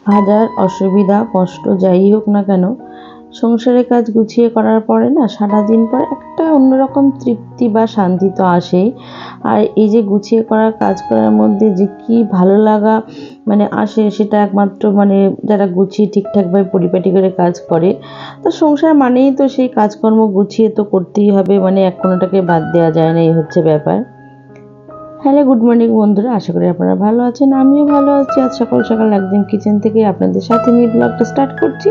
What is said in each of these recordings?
হাজার অসুবিধা কষ্ট যাই হোক না কেন, সংসারের কাজ গুছিয়ে করার পরে না সারাদিন পরে একটা অন্যরকম তৃপ্তি বা শান্তি তো আসেই। আর এই যে গুছিয়ে করার কাজ করার মধ্যে যে কি ভালো লাগা আসে, সেটা একমাত্র যারা গুছিয়ে ঠিকঠাকভাবে পরিপাটি করে কাজ করে। তো সংসার মানেই তো সেই কাজকর্ম গুছিয়ে তো করতেই হবে, এক কোনোটাকে বাদ দেওয়া যায় না, এই হচ্ছে ব্যাপার। হ্যালো, গুড মর্নিং বন্ধুরা, আশা করি আপনারা ভালো আছেন। আমিও ভালো আছি। আজ সকাল সকাল একদম কিচেন থেকে আপনাদের সাথে নিয়ে ব্লগটা স্টার্ট করছি।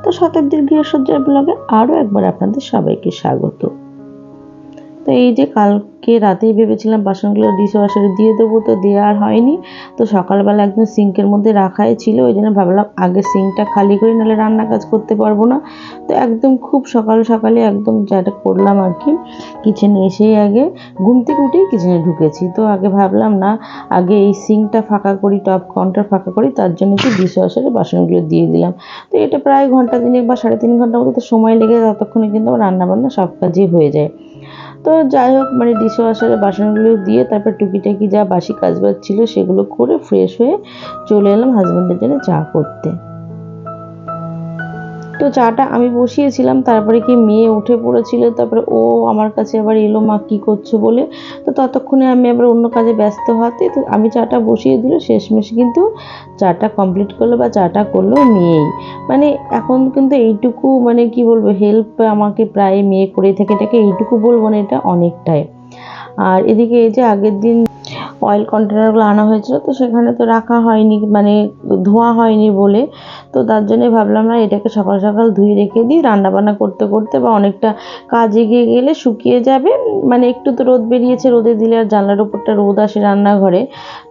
তো শতাব্দীর গৃহসজ্জার ব্লগে আরও একবার আপনাদের সবাইকে স্বাগত। তো এই যে কালকে রাতেই ভেবেছিলাম বাসনগুলো ডিশওয়াশারে দিয়ে দেবো, তো দেওয়া আর হয়নি। তো সকালবেলা একদম সিঙ্কের মধ্যে রাখাই ছিল, ওই জন্য ভাবলাম আগে সিঙ্কটা খালি করি, নাহলে রান্না কাজ করতে পারবো না। তো একদম খুব সকাল সকালে একদম যেটা করলাম আর কি, কিচেনে এসেই আগে ঘুম থেকে উঠেই কিচেনে ঢুকেছি। তো আগে ভাবলাম না, আগে এই সিঙ্কটা ফাঁকা করি, টপ কাউন্টার ফাঁকা করি, তার জন্য কি ডিশওয়াশারে বাসনগুলো দিয়ে দিলাম। তো এটা প্রায় ঘন্টা 3 বা 3.5 ঘন্টার মতো তো সময় লেগে, ততক্ষণে কিন্তু আমার রান্নাবান্না সব কাজই হয়ে যায়। তো যাই হোক, ডিশওয়াশারে বাসনগুলো দিয়ে তারপর টুকিটাকি যা বাসি কাজবাজ ছিল সেগুলো করে ফ্রেশ হয়ে চলে এলাম হাজব্যান্ডের জন্য চা করতে। তো চাটা আমি বসিয়েছিলাম, তারপরে কি মেয়ে উঠে পড়েছিল, তারপরে ও আমার কাছে আবার এলো মা কী করছো বলে। তো ততক্ষণে আমি আবার অন্য কাজে ব্যস্ত হতে, তো আমি চাটা বসিয়ে দিল, শেষমেশ কিন্তু চাটা কমপ্লিট করলো বা চাটা করলো মেয়েই। এখন কিন্তু এইটুকু কি বলবো, হেল্প আমাকে প্রায় মেয়ে করে থাকে, এটাকে এইটুকু বলবো না, এটা অনেকটাই। আর এদিকে এই যে আগের দিন অয়েল কন্টেনারগুলো আনা হয়েছিল, তো সেখানে তো রাখা হয়নি, ধোয়া হয়নি বলে। তো তার জন্যে ভাবলাম না, এটাকে সকাল সকাল ধুয়ে রেখে দিই, রান্নাবান্না করতে করতে বা অনেকটা কাজ এগিয়ে গেলে শুকিয়ে যাবে। একটু তো রোদ বেরিয়েছে, রোদে দিলে আর জানলার উপরটা রোদ আসে রান্নাঘরে,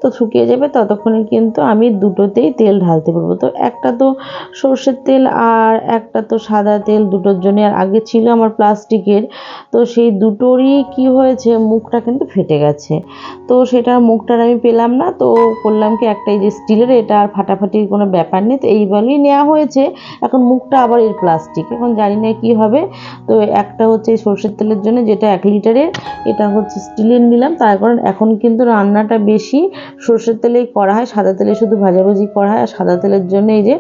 তো শুকিয়ে যাবে। ততক্ষণে কিন্তু আমি দুটোতেই তেল ঢালতে পারবো। তো একটা তো সর্ষের তেল আর একটা তো সাদা তেল, দুটোর জন্য। আর আগে ছিল আমার প্লাস্টিকের, তো সেই দুটোরই কি হয়েছে, মুখটা কিন্তু ফেটে গেছে। তো সেটার মুখটার আমি পেলাম না, তো করলাম কি, একটা এই যে স্টিলের, এটা আর ফাটাফাটির কোনো ব্যাপার নেই, তো এই বলেই নেওয়া হয়েছে। এখন মুখটা আবার এর প্লাস্টিক, এখন জানি না কি হবে। তো একটা হচ্ছে এই সর্ষের তেলের জন্য, যেটা 1 লিটারের, এটা হচ্ছে স্টিলের নিলাম। তার কারণ এখন কিন্তু রান্নাটা বেশি সর্ষের তেলেই করা হয়, সাদা তেলে শুধু ভাজাভাজি করা হয়। আর সাদা তেলের জন্য এই যে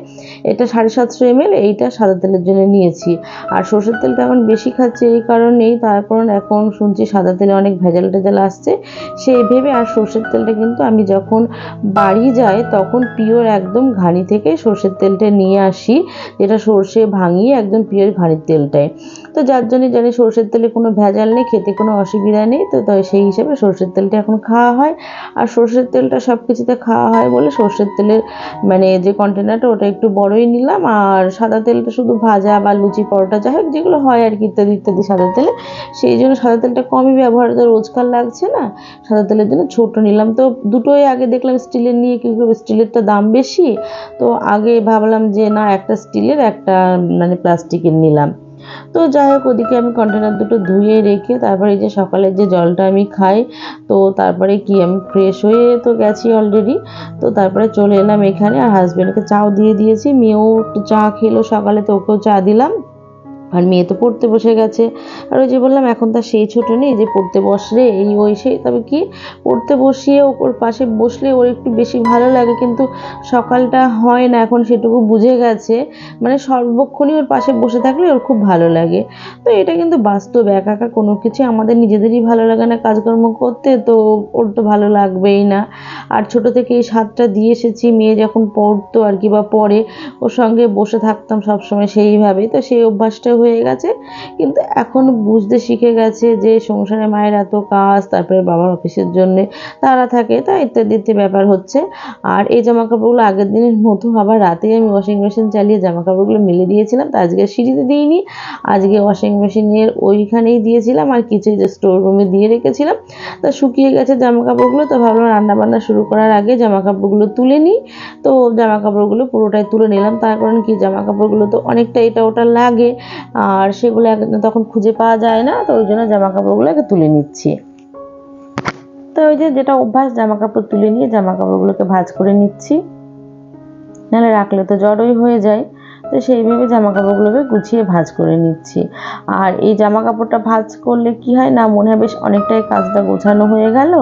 এটা 750 ml, এইটা সাদা তেলের জন্য নিয়েছি। আর সর্ষের তেলটা এখন বেশি খাচ্ছে এই কারণেই, তার কারণ এখন শুনছি সাদা তেলে অনেক ভেজাল টেজাল আসছে, সেই ভেবে। আর সর্ষের তেলটা কিন্তু আমি যখন বাড়ি যাই তখন পিওর একদম ঘানি থেকে সর্ষের তেলটা নিয়ে আসি, যেটা সর্ষে ভাঙিয়ে একদম পিওর ঘানির তেলটাই। তো যার জন্যই জানি সর্ষের তেলে কোনো ভেজাল নেই, খেতে কোনো অসুবিধা নেই। তো সেই হিসেবে সর্ষের তেলটা এখন খাওয়া হয়। আর সর্ষের তেলটা সব কিছুতে খাওয়া হয় বলে সর্ষের তেলের যে কন্টেনারটা, ওটা একটু বড়ই নিলাম। আর সাদা তেলটা শুধু ভাজা বা লুচি পরোটা যাই হোক যেগুলো হয় আর কি, ইত্যাদি ইত্যাদি সাদা তেলে, সেই জন্য সাদা তেলটা কমই ব্যবহার, তো রোজকার লাগছে না, সাদা তেলের জন্য ছোটো নিলাম। তো দুটোই আগে দেখলাম স্টিলের নিয়ে কী করবো, স্টিলেরটা দাম বেশি, তো আগে ভাবলাম যে না, একটা স্টিলের একটা প্লাস্টিকের নিলাম। তো যাই হোক, ওদিকে আমি কন্টেনার দুটো ধুয়ে রেখে তারপরে এই যে সকালের যে জলটা আমি খাই, তো তারপরে কি আমি ফ্রেশ হয়ে তো গেছি অলরেডি। তো তারপরে চলে এলাম এখানে, আর হাজব্যান্ডকে চাও দিয়ে দিয়েছি, মেয়েও একটু চা খেলো সকালে, তো ওকেও চা দিলাম। আর মেয়ে তো পড়তে বসে গেছে। আর ওই যে বললাম, এখন তার সেই ছোটো নেই যে পড়তে বসলে এই ওই সেই, তবে কি পড়তে বসিয়ে ওর পাশে বসলে ওর একটু বেশি ভালো লাগে, কিন্তু সকালটা হয় না, এখন সেটুকু বুঝে গেছে। সর্বক্ষণই ওর পাশে বসে থাকলে ওর খুব ভালো লাগে। তো এটা কিন্তু বাস্তব, একা একা কোনো কিছু আমাদের নিজেদেরই ভালো লাগে না কাজকর্ম করতে, তো ওর তো ভালো লাগবেই না। আর ছোটো থেকে এই স্বাদটা দিয়ে এসেছি, মেয়ে যখন পড়তো আর কি বা পড়ে, ওর সঙ্গে বসে থাকতাম সবসময় সেইভাবেই, তো সেই অভ্যাসটা হয়ে গেছে। কিন্তু এখন বুঝতে শিখে গেছে যে সংসারে মায়ের এত কাজ, তারপরে বাবার অফিসের জন্যে তারা থাকে, তা ইত্যাদি ইত্যাদি ব্যাপার হচ্ছে। আর এই জামাকাপড়গুলো আগের দিনের মতো আবার রাতেই আমি ওয়াশিং মেশিন চালিয়ে জামাকাপড়গুলো মেলে দিয়েছিলাম। তো আজকে সিঁড়িতে দিইনি, আজকে ওয়াশিং মেশিনের ওইখানেই দিয়েছিলাম, আর কিছু যে স্টোর রুমে দিয়ে রেখেছিলাম। তা শুকিয়ে গেছে জামাকাপড়গুলো, তো ভাবলাম রান্নাবান্না শুরু করার আগে জামাকাপড়গুলো তুলে নিই। তো জামাকাপড়গুলো পুরোটাই তুলে নিলাম, তার কারণ কি, জামাকাপড়গুলো তো অনেকটা এটা ওটা লাগে, আর সেগুলো তখন খুঁজে পাওয়া যায় না, তো ওই জন্য জামাকাপড়গুলো আগে তুলে নিচ্ছি। তো ওই যে যেটা অভ্যাস, জামাকাপড় তুলে নিয়ে জামাকাপড়গুলোকে ভাঁজ করে নিচ্ছি, নাহলে রাখলে তো জড়োই হয়ে যায়। তো সেইভাবে জামাকাপড়গুলোকে গুছিয়ে ভাঁজ করে নিচ্ছি। আর এই জামাকাপড়টা ভাঁজ করলে কি হয় না, মনে হয় বেশ অনেকটাই কাজটা গোছানো হয়ে গেল।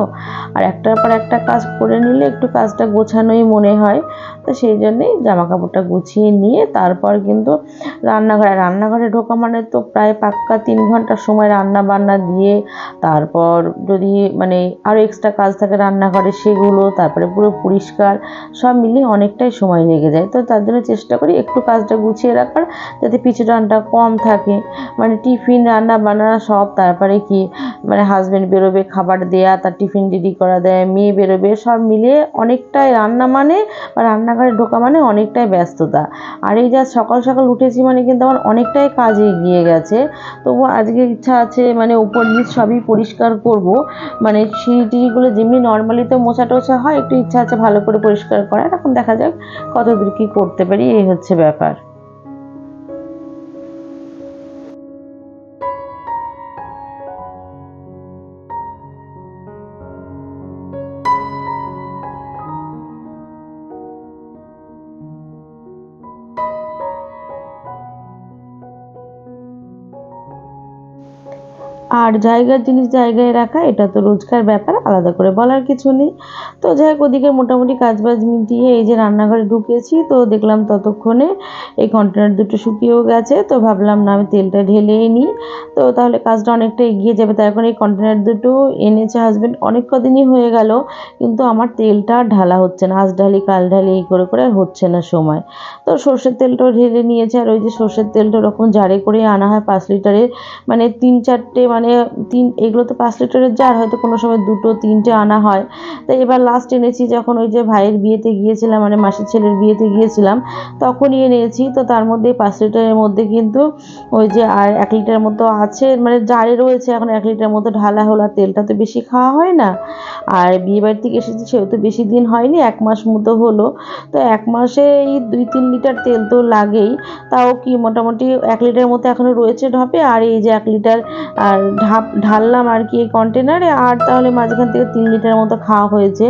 আর একটার পর একটা কাজ করে নিলে একটু কাজটা গোছানোই মনে হয়। তো সেই জন্যেই জামা কাপড়টা গুছিয়ে নিয়ে তারপর কিন্তু রান্নাঘরে ঢোকা মানে তো প্রায় পাক্কা 3 ঘন্টার সময় রান্না বান্না দিয়ে, তারপর যদি মানে আরও এক্সট্রা কাজ থাকে রান্নাঘরে সেগুলো, তারপরে পুরো পরিষ্কার সব মিলিয়ে অনেকটাই সময় লেগে যায়। তো তার জন্য চেষ্টা করি একটু কাজটা গুছিয়ে রাখার, যাতে পিছু টানটা কম থাকে। মানে টিফিন রান্না বান্না সব, তারপরে কি মানে হাজব্যান্ড বেরোবে খাবার দেয়া, তার টিফিন রেডি করা দেয়, মেয়ে বেরোবে, সব মিলিয়ে অনেকটাই রান্না মানে বা রান্নাঘরে ঢোকা মানে অনেকটাই ব্যস্ততা। আর এই যা সকাল সকাল উঠেছি মানে কিন্তু আমার অনেকটাই কাজ এগিয়ে গেছে। তবু আজকে ইচ্ছা আছে মানে উপর নিচ সবই পরিষ্কার করব, মানে সিঁড়ি টিড়িগুলো যেমনি নর্মালি তো মোছা টোছা হয়, একটু ইচ্ছা আছে ভালো করে পরিষ্কার করার। এখন দেখা যাক কতদূর কী করতে পারি, এই হচ্ছে ব্যাপার। আর জায়গার জিনিস জায়গায় রাখা এটা তো রোজকার ব্যাপার, আলাদা করে বলার কিছু নেই। তো যাই হোক, ওদিকে মোটামুটি কাজবাজ মিটিয়ে এই যে রান্নাঘরে ঢুকেছি, তো দেখলাম ততক্ষণে এই কন্টেনার দুটো শুকিয়েও গেছে। তো ভাবলাম না আমি তেলটা ঢেলেই নিই, তো তাহলে কাজটা অনেকটা এগিয়ে যাবে। তাই এখন এই কন্টেনার দুটো এনেছে হাজব্যান্ড, অনেক কদিনই হয়ে গেল, কিন্তু আমার তেলটা আর ঢালা হচ্ছে না। আজ ঢালি কাল ঢালি এই করে করে আর হচ্ছে না সময়। তো সর্ষের তেলটাও ঢেলে নিয়েছে, আর ওই যে সর্ষের তেলটা ওরকম জারে করে আনা হয় 5 লিটারের, মানে 3-4টে, মানে এগুলো তো 5 লিটারের জার, হয়তো কোনো সময় 2-3টে আনা হয়। তাই এবার লাস্ট এনেছি যখন ওই যে ভাইয়ের বিয়েতে গিয়েছিলাম, মানে মাসির ছেলের বিয়েতে গিয়েছিলাম, তখনই এনেছি। তো তার মধ্যে 5 লিটারের মধ্যে কিন্তু ওই যে আর 1 লিটার মতো আছে, মানে জারে রয়েছে, এখন 1 লিটার মতো ঢালা হলো। আর তেলটা তো বেশি খাওয়া হয় না, আর বিয়ে বাড়ি থেকে এসেছি সেহেতু বেশি দিন হয়নি, 1 মাস মতো হলো। তো 1 মাসে এই 2-3 লিটার তেল তো লাগেই। তাও কি মোটামুটি 1 লিটার মতো এখনও রয়েছে ঢপে, আর এই যে 1 লিটার আর ঢাললাম আর কি এই কন্টেনারে, আর তাহলে মাঝখান থেকে 3 লিটার মতো খাওয়া হয়েছে।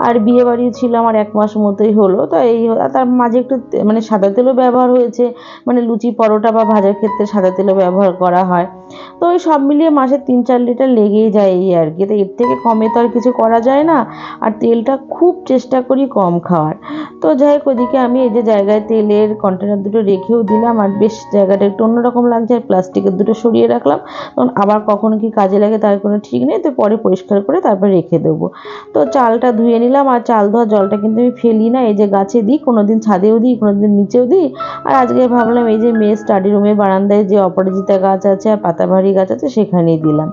আর বিয়ে বাড়িও ছিল আমার 1 মাস মতোই হলো। তো এই তার মাঝে একটু মানে সাদা তেলও ব্যবহার হয়েছে, মানে লুচি পরোটা বা ভাজার ক্ষেত্রে সাদা তেলও ব্যবহার করা হয়। তো ওই সব মিলিয়ে মাসে 3-4 লিটার লেগেই যায় এই আর কি। তো এর থেকে কমে তো আর কিছু করা যায় না, আর তেলটা খুব চেষ্টা করি কম খাওয়ার। তো যাই হোক, ওদিকে আমি এই যে জায়গায় তেলের কন্টেনার দুটো রেখেও দিলাম, আর বেশ জায়গাটা একটু অন্যরকম লাগছে, আর প্লাস্টিকের দুটো সরিয়ে রাখলাম, কারণ আবার কখনো কি কাজে লাগে তার কোনো ঠিক নেই। তো পরে পরিষ্কার করে তারপর রেখে দেবো। তো চালটা ধুয়ে নিলাম, আর চাল ধোয়া জলটা কিন্তু আমি ফেলি না, এই যে গাছে দিই, কোনো দিন ছাদেও দিই, কোনো দিন নিচেও দিই। আর আজকে ভাবলাম এই যে মেয়ের স্টাডি রুমের বারান্দায় যে অপরাজিতা গাছ আছে আর পাতাবাহারি গাছ আছে সেখানেই দিলাম।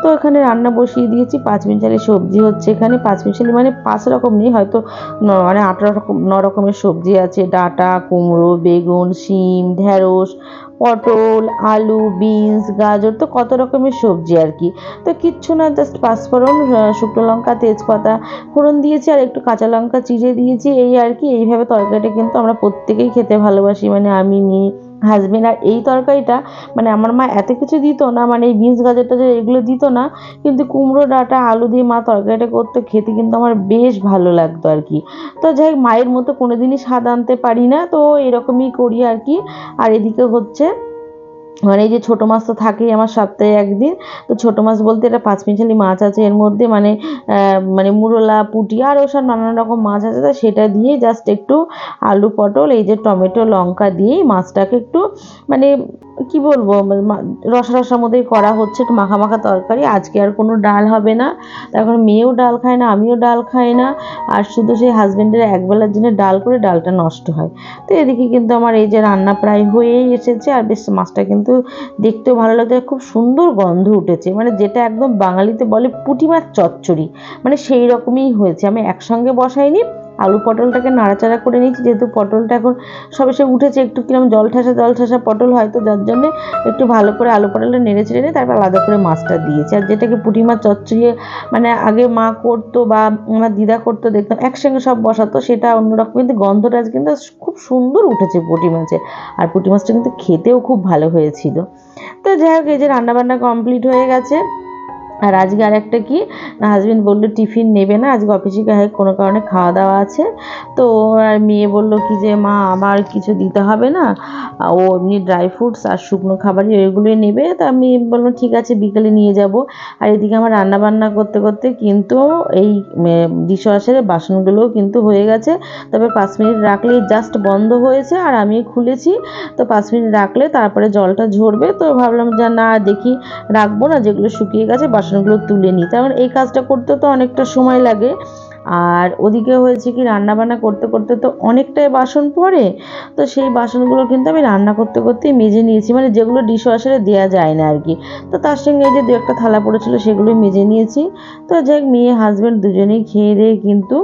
তো এখানে রান্না বসিয়ে দিয়েছি, 5 মিশালি সবজি হচ্ছে এখানে। 5 মিশালি মানে 5 রকম নেই, হয়তো মানে 9 রকমের সবজি আছে। ডাঁটা, কুমড়ো, বেগুন, শিম, ঢ্যাঁড়স, পটল, আলু, বিনস, গাজর, তো কত রকমের সবজি আর কি। তো কিচ্ছু না, জাস্ট পাঁচফোড়ন, শুকনো লঙ্কা, তেজপাতা ফোড়ন দিয়েছি, আর একটু কাঁচা লঙ্কা চিড়ে দিয়েছি, এই আর কি। এইভাবে তরকারিটা কিন্তু আমরা প্রত্যেকেই খেতে ভালোবাসি, মানে আমি, মেয়ে, হাজবেন্ড। আর এই তরকারিটা মানে আমার মা এত কিছু দিত না, মানে এই বিনস গাজর টাজর এগুলো দিত না, কিন্তু কুমড়ো, ডাঁটা, আলু দিয়ে মা তরকারিটা করতো, খেতে কিন্তু আমার বেশ ভালো লাগতো আর কি। তো যাই হোক, মায়ের মতো কোনোদিনই স্বাদ আনতে পারি না, তো এরকমই করি আর কি। আর এদিকে হচ্ছে মানে এই যে ছোটো মাছ তো থাকেই আমার সপ্তাহে একদিন। তো ছোটো মাছ বলতে এটা 5 মিশালি মাছ আছে এর মধ্যে, মানে মানে মুরলা, পুঁটি, আর ওসব নানান রকম মাছ আছে। তো সেটা দিয়ে জাস্ট একটু আলু, পটল, এই যে টমেটো, লঙ্কা দিয়েই মাছটাকে একটু মানে কি বলবো, রসা রসার মধ্যেই করা হচ্ছে, একটু মাখা মাখা তরকারি। আজকে আর কোনো ডাল হবে না, তারপর মেয়েও ডাল খায় না, আমিও ডাল খাই না, আর শুধু সেই হাজব্যান্ডের একবেলার জন্য ডাল করে, ডালটা নষ্ট হয়। তো এদিকে কিন্তু আমার এই যে রান্না প্রায় হয়েই এসেছে, আর বেশ মাছটা কিন্তু দেখতেও ভালো লাগছে, খুব সুন্দর গন্ধ উঠেছে, মানে যেটা একদম বাঙালিতে বলে পুঁটি মাছ চচ্চড়ি, মানে সেই রকমই হয়েছে। আমি একসঙ্গে বসাইনি, আলু পটলটাকে নাড়াচাড়া করে নিয়েছি, যেহেতু পটলটা এখন সবে সে উঠেছে, একটু কিরম জল ঠাসা পটল হয়, তো যার জন্যে একটু ভালো করে আলু পটলটা নেড়ে চেড়ে নিয়ে তারপর আলাদা করে মাছটা দিয়েছি। আর যেটাকে পুঁটি মাছ চচ্চড়ি মানে আগে মা করতো বা আমার দিদা করতো, দেখতাম একসঙ্গে সব বসাতো, সেটা অন্যরকম, কিন্তু গন্ধটা কিন্তু খুব সুন্দর উঠেছে পুঁটি মাছের। আর পুঁটি মাছটা কিন্তু খেতেও খুব ভালো হয়েছিল। তো যাই হোক, এই যে রান্নাবান্না কমপ্লিট হয়ে গেছে, আর আজকে আর একটা কি না, হাজবেন্ড বললো টিফিন নেবে না, আজকে অফিসে কোনো কারণে খাওয়া দাওয়া আছে। তো আর মেয়ে বললো কি যে মা আমার কিছু দিতে হবে না, ও এমনি ড্রাই ফ্রুটস আর শুকনো খাবারই ওইগুলোই নেবে। তা আমি বললাম ঠিক আছে বিকেলে নিয়ে যাব। আর এদিকে আমার রান্না বান্না করতে করতে কিন্তু এই ডিশওয়াশারের বাসনগুলোও কিন্তু হয়ে গেছে। তবে 5 মিনিট রাখলেই জাস্ট বন্ধ হয়েছে আর আমি খুলেছি। তো 5 মিনিট রাখলে তারপরে জলটা ঝরবে। তো ভাবলাম যে না দেখি রাখবো না, যেগুলো শুকিয়ে গেছে বাসনগুলো তুলে নিই, কারণ এই কাজটা করতে তো অনেকটা সময় লাগে। আর ওদিকে হয়েছে কি রান্না বান্না করতে করতে তো অনেকটাই বাসন পড়ে। তো সেই বাসনগুলো কিন্তু আমি রান্না করতে করতেই মেজে নিয়েছি, মানে যেগুলো ডিশওয়াশারে দেওয়া যায় না আর কি। তো তার সঙ্গে এই যে দু একটা থালা পড়েছিল সেগুলোই মেজে নিয়েছি। তো যাই মেয়ে হাজব্যান্ড দুজনেই খেয়ে দিয়ে কিন্তু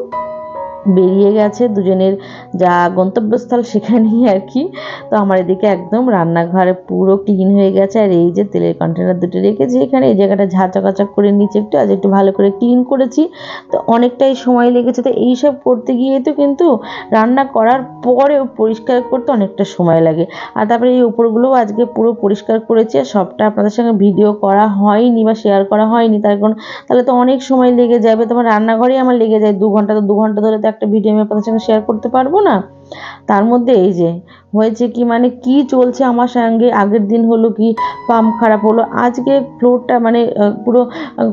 বেরিয়ে গেছে, দুজনের যা গন্তব্যস্থল সেখানেই আর কি। তো আমার এদিকে একদম রান্নাঘরে পুরো ক্লিন হয়ে গেছে। আর এই যে তেলের কন্টেনার দুটো রেখেছি এখানে, এই জায়গাটা ঝাঁচাকাচাক করে নিচে একটু, আজ একটু ভালো করে ক্লিন করেছি। তো অনেকটাই সময় লেগেছে। তো এইসব করতে গিয়ে তো কিন্তু রান্না করার পরেও পরিষ্কার করতে অনেকটা সময় লাগে। আর তারপরে এই উপরগুলোও আজকে পুরো পরিষ্কার করেছি, আর সবটা আপনাদের সঙ্গে ভিডিও করা হয়নি বা শেয়ার করা হয়নি, তার কারণ তাহলে তো অনেক সময় লেগে যাবে। তোমার রান্নাঘরেই আমার লেগে যায় 2 ঘন্টা, তো 2 ঘন্টা ধরে তো একটা ভিডিও আমি আপনাদের সঙ্গে শেয়ার করতে পারবো না। তার মধ্যে এই যে হয়েছে কি, মানে কি চলছে আমার সঙ্গে, আগের দিন হলো কি পাম্প খারাপ হলো, আজকে ফ্লোরটা মানে পুরো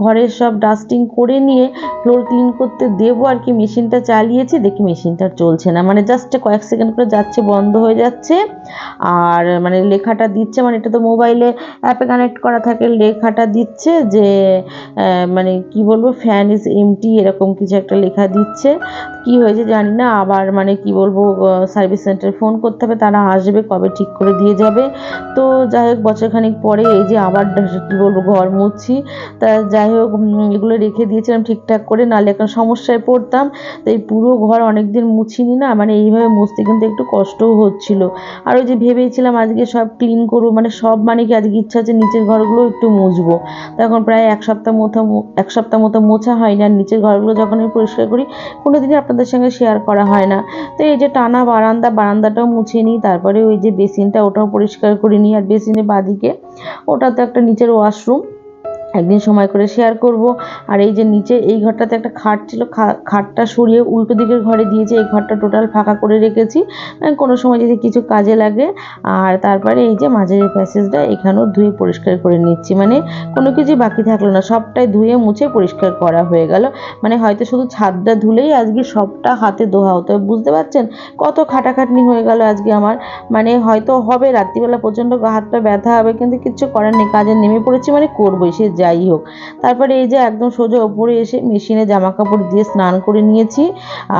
ঘরের সব ডাস্টিং করে নিয়ে ফ্লোর ক্লিন করতে দেবো আর কি, মেশিনটা চালিয়েছি দেখি মেশিনটা চলছে না, মানে জাস্ট কয়েক সেকেন্ড করে যাচ্ছে বন্ধ হয়ে যাচ্ছে। আর মানে লেখাটা দিচ্ছে, মানে এটা তো মোবাইলে অ্যাপে কানেক্ট করা থাকে, লেখাটা দিচ্ছে যে মানে কি বলবো ফ্যান ইজ এমটি এরকম কিছু একটা লেখা দিচ্ছে। কি হয়েছে জানি না, আবার মানে কি বলবো সার্ভিস সেন্টারে ফোন করতে হবে, তারা আসবে কবে ঠিক করে দিয়ে যাবে। তো যাই হোক বছরখানিক পরে এই যে আবার কি বলবো ঘর মুছছি। তা যাই হোক এগুলো রেখে দিয়েছিলাম ঠিকঠাক করে, নাহলে এখন সমস্যায় পড়তাম। তো এই পুরো ঘর অনেক দিন মুছিনি না, মানে এইভাবে মুছতে কিন্তু একটু কষ্টও হচ্ছিল। আর ওই যে ভেবেছিলাম আজকে সব ক্লিন করবো, মানে সব মানে কি আজকে ইচ্ছা আছে নিচের ঘরগুলো একটু মুছবো। তখন প্রায় এক সপ্তাহ মতো মোছা হয়নি। আর নিচের ঘরগুলো যখন আমি পরিষ্কার করি কোনো দিনই আপনাদের সঙ্গে শেয়ার করা হয় না। তো এই যে টানা বারান্দাটাও মুছে নিই, তারপরে ওই যে বেসিনটা ওটাও পরিষ্কার করে নিই। আর বেসিনের বাদিকে ওটা তো একটা নিচের ওয়াশরুম, একদিন সময় করে শেয়ার করব। আর এই যে নিচে এই ঘরটাতে একটা খাট ছিল, খাটটা সরিয়ে উল্টো দিকের ঘরে দিয়েছি, এই ঘরটা টোটাল ফাঁকা করে রেখেছি কোনো সময় যদি কিছু কাজে লাগে। আর তারপরে এই যে মাঝের প্যাসেজটা এখানেও ধুয়ে পরিষ্কার করে নিচ্ছি, মানে কোনো কিছু বাকি থাকলো না, সবটাই ধুয়ে মুছে পরিষ্কার করা হয়ে গেল। মানে হয়তো শুধু ছাদটা ধুলেই আজকে সবটা হাতে ধোয়া হতো, বুঝতে পারছেন কত খাটাখাটনি হয়ে গেল আজকে আমার। মানে হয়তো হবে রাত্রিবেলা প্রচণ্ড গা হাত পা ব্যথা হবে, কিন্তু কিচ্ছু করার নেই, কাজে নেমে পড়েছি মানে করবোই সে যাই হোক। তারপরে এই যে একদম সোজা ওপরে এসে মেশিনে জামা কাপড় দিয়ে স্নান করে নিয়েছি,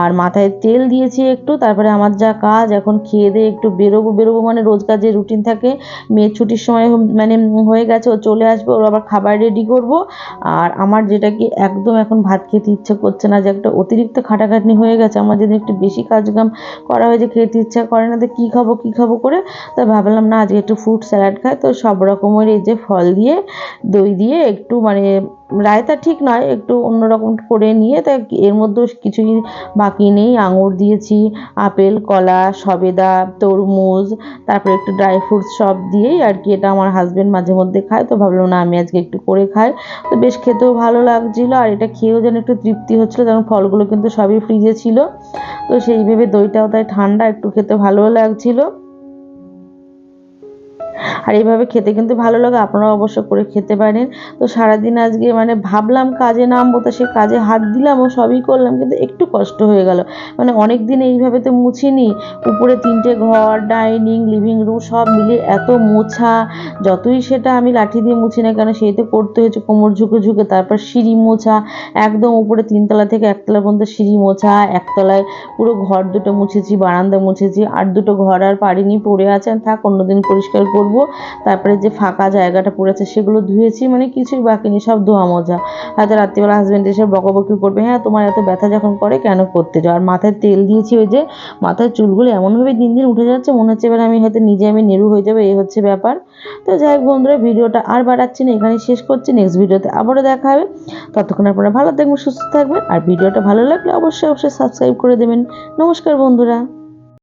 আর মাথায় তেল দিয়েছি একটু। তারপরে আমার যা কাজ এখন খেয়ে দিয়ে একটু বেরোবো, মানে রোজকার যে রুটিন থাকে, মেয়ের ছুটির সময় মানে হয়ে গেছে, ও চলে আসবে, ওর আবার খাবার রেডি করব। আর আমার যেটা কি একদম এখন ভাত খেতে ইচ্ছে করছে না, যে একটা অতিরিক্ত খাটাখাটনি হয়ে গেছে, আমার যদি একটু বেশি কাজকাম করা হয়েছে খেতে ইচ্ছা করে না, তো কী খাবো করে। তাই ভাবলাম না আজকে একটু ফ্রুট স্যালাড খাই। তো সব রকমের এই যে ফল দিয়ে দই দিয়ে একটু মানে রায়তা ঠিক নয়, একটু অন্যরকম করে নিয়ে, তাই এর মধ্যেও কিছুই বাকি নেই, আঙুর দিয়েছি, আপেল কলা সবেদা তরমুজ, তারপরে একটু ড্রাই ফ্রুটস সব দিয়েই আর কি। এটা আমার হাজব্যান্ড মাঝে মধ্যে খায়, তো ভাবলাম না আমি আজকে একটু করে খাই। তো বেশ খেতেও ভালো লাগছিলো, আর এটা খেয়েও যেন একটু তৃপ্তি হচ্ছিলো, কারণ ফলগুলো কিন্তু সবই ফ্রিজে ছিল। তো সেই ভেবে দইটাও তাই ঠান্ডা, একটু খেতে ভালোও লাগছিলো। আর এইভাবে খেতে কিন্তু ভালো লাগে, আপনারা অবশ্য করে খেতে পারেন। তো সারাদিন আজকে মানে ভাবলাম কাজে নামবো, তো সে কাজে হাত দিলাম ও সবই করলাম, কিন্তু একটু কষ্ট হয়ে গেল। মানে অনেক দিন এইভাবে তো মুছিনি, উপরে 3টে ঘর, ডাইনিং লিভিং রুম সব মিলিয়ে এত মোছা, যতই সেটা আমি লাঠি দিয়ে মুছি না কেন সেই তো করতে হয়েছে কোমর ঝুঁকে। তারপর সিঁড়ি মোছা, একদম উপরে 3তলা থেকে 1তলা পর্যন্ত সিঁড়ি মোছা, 1তলায় পুরো ঘর দুটো মুছেছি, বারান্দা মুছেছি, আর 2টো ঘর আর পারিনি, পড়ে আছে, থাক অন্যদিন পরিষ্কার করব। তারপরে যে ফাঁকা জায়গাটা পড়েছে সেগুলো ধুয়েছি, মানে কিছুই বাকি নেই, সব ধোয়া মোজা। হয়তো রাত্রিবেলা হাজব্যান্ড এসে বকাবকি করবে, হ্যাঁ তোমার এত ব্যথা যখন করে কেন করতে যাও। আর মাথায় তেল দিয়েছি, ওই যে মাথার চুলগুলো এমনভাবে দিন দিন উঠে যাচ্ছে, মনে হচ্ছে এবার আমি হয়তো আমি নেরু হয়ে যাবে, এই হচ্ছে ব্যাপার। তো যাই হোক বন্ধুরা, ভিডিওটা আর বাড়াচ্ছি না, এখানেই শেষ করছি, নেক্সট ভিডিওতে আবারও দেখা হবে। ততক্ষণ আপনারা ভালো থাকবেন, সুস্থ থাকবেন, আর ভিডিওটা ভালো লাগলে অবশ্যই সাবস্ক্রাইব করে দেবেন। নমস্কার বন্ধুরা।